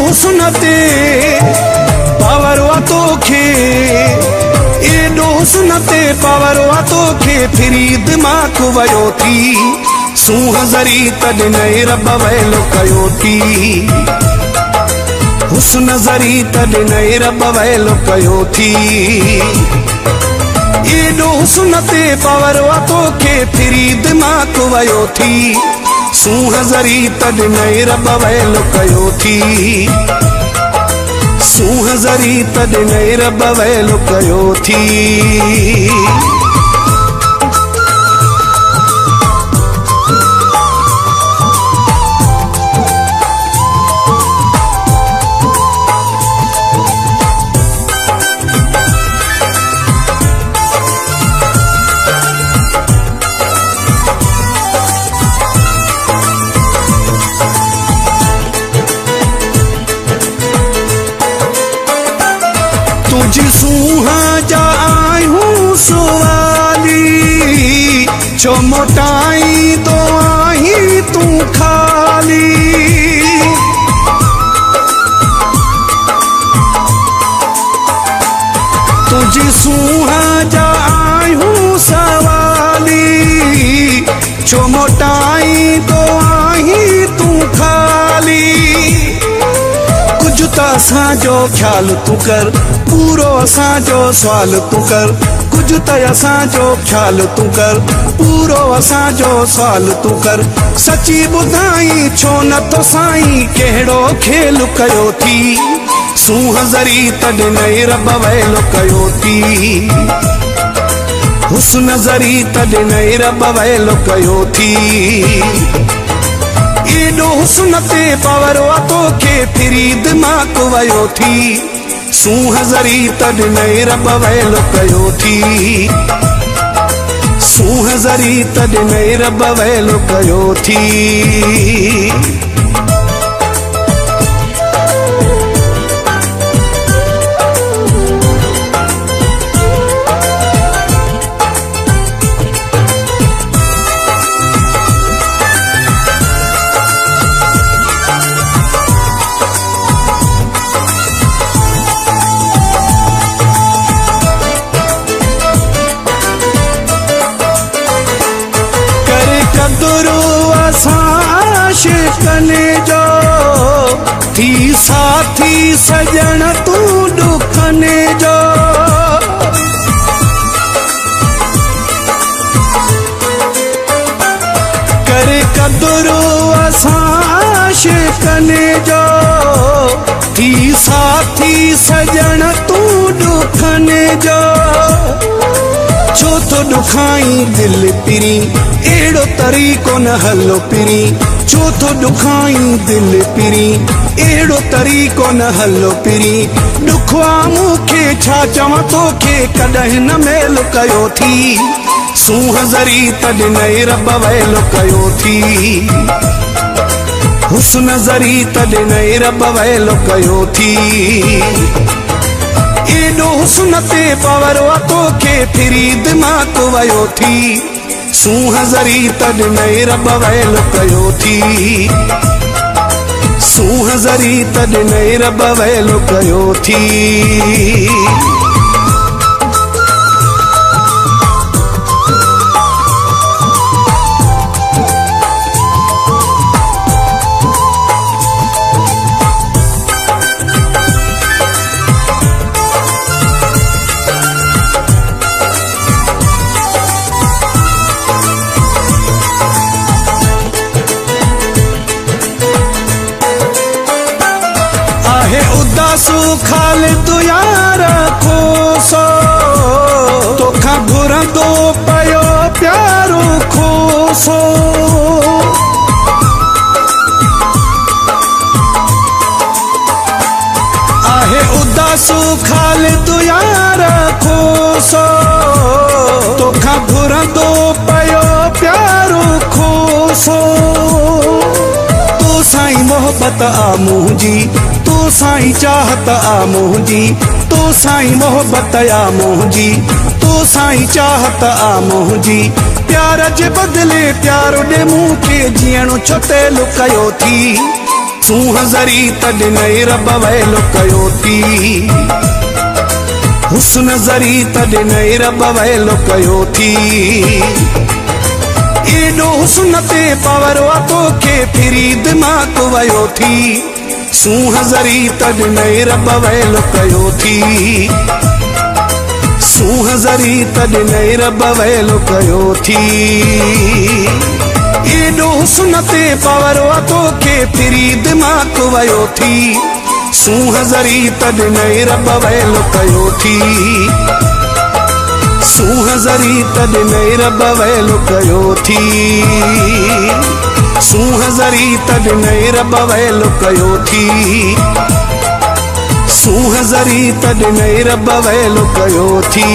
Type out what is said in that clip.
हुस्न ते पावर वा तोखे, एॾो हुस्न ते पावर वा तोखे, फिरी दिमाग़ वयो थी, सूंह ज़री तॾहिं रब वैलो कयो थी, हुस्न ज़री तॾहिं रब वैलो कयो थी, एॾो हुस्न ते पावर वा तोखे, फिरी दिमाग़ वयो थी, सूंह ज़री तॾहिं रब वैलो कयो थी, सूंह ज़री तॾहिं रब वैलो कयो थी। तुझी सूंह जा आयूं सुवाली, छो मोटाई तो आई तू खाली, तुझी सूंह जा आयूं सवाली, छो मोटाई तो आई तू खाली, कुछ तो असांजो ख्याल तू कर, पूरो असांजो सवाल तू कर, कुछ तो असांजो ख्याल तू कर, पूरो असांजो सवाल तू कर, सची ॿुधाई छो नथो साईं कहिड़ो खेल कयो थी, सूंह ज़री तॾहिं रब वैलो कयो थी, हुस्न ज़री तॾहिं रब वैलो कयो थी, एॾो हुस्न ते पावर वा तोखे, फिरी दिमाग़ वयो थी, सूंह ज़री तॾहिं रब वैलो कयो थी, सूंह ज़री तॾहिं रब वैलो कयो थी। आशिक़नि जो थी साथी सजण तू दुखनि जो, करे क़दुरु असां आशिक़नि जो, थी साथी सजण तू दुखनि जो, छो तो दुखाई दिल पिरी, एड़ो तरीक़ो न हलो पिरी, छो तो दुखाई दिल पिरी, एड़ो तरीक़ो न हलो पिरी, दुखवा मूंखे छा चवां तोखे, कॾहिं न मेल कयो थी, सूंह ज़री तॾहिं रब वैलो कयो थी, हुस्न ज़री तॾहिं रब वैलो कयो थी, एॾो हुस्न ते पावर वा तोखे, फिरी दिमाग़ वयो थी, सूंह ज़री तॾहिं रब वैलो कयो थी, सूंह ज़री तॾहिं रब वैलो कयो थी। ख़ालिद यार खोसो, तोखां घुरंदो पयो प्यारो खोसो, आहे उदासो ख़ालिद यार खोसो, तोखां घुरंदो पयो प्यारो खोसो, तो साईं मोहब्बत आ मुंहिंजी, तो साईं चाहत आ मुंहिंजी, तो साईं मोहब्बत आ मुंहिंजी, तो साईं चाहत आ मुंहिंजी, प्यार जे बदिले प्यार ॾे मूंखे जीअणो छो ते लुकायो थी, सूंह ज़री त ॾिनई रब वैलो कयो थी हुस्न ज़री त ॾिनई रब वैलो कयो थी एॾो हुस्न ते पवरो तोखे फिरी दिमाग़ वयो थी सूंह ज़री त ॾिनई रब वैलो कयो थी सूंह ज़री त ॾिनई रब वैलो कयो थी एॾो हुस्न ते पवरो तोखे फिरी दिमाग़ वयो थी सूंह ज़री त ॾिनई रब वैलो कयो थी सूंह ज़री त ॾिनई रब वैलो कयो थी सूंह ज़री त ॾिनई रब वैलो कयो थी सूंह ज़री त ॾिनई रब वैलो कयो थी।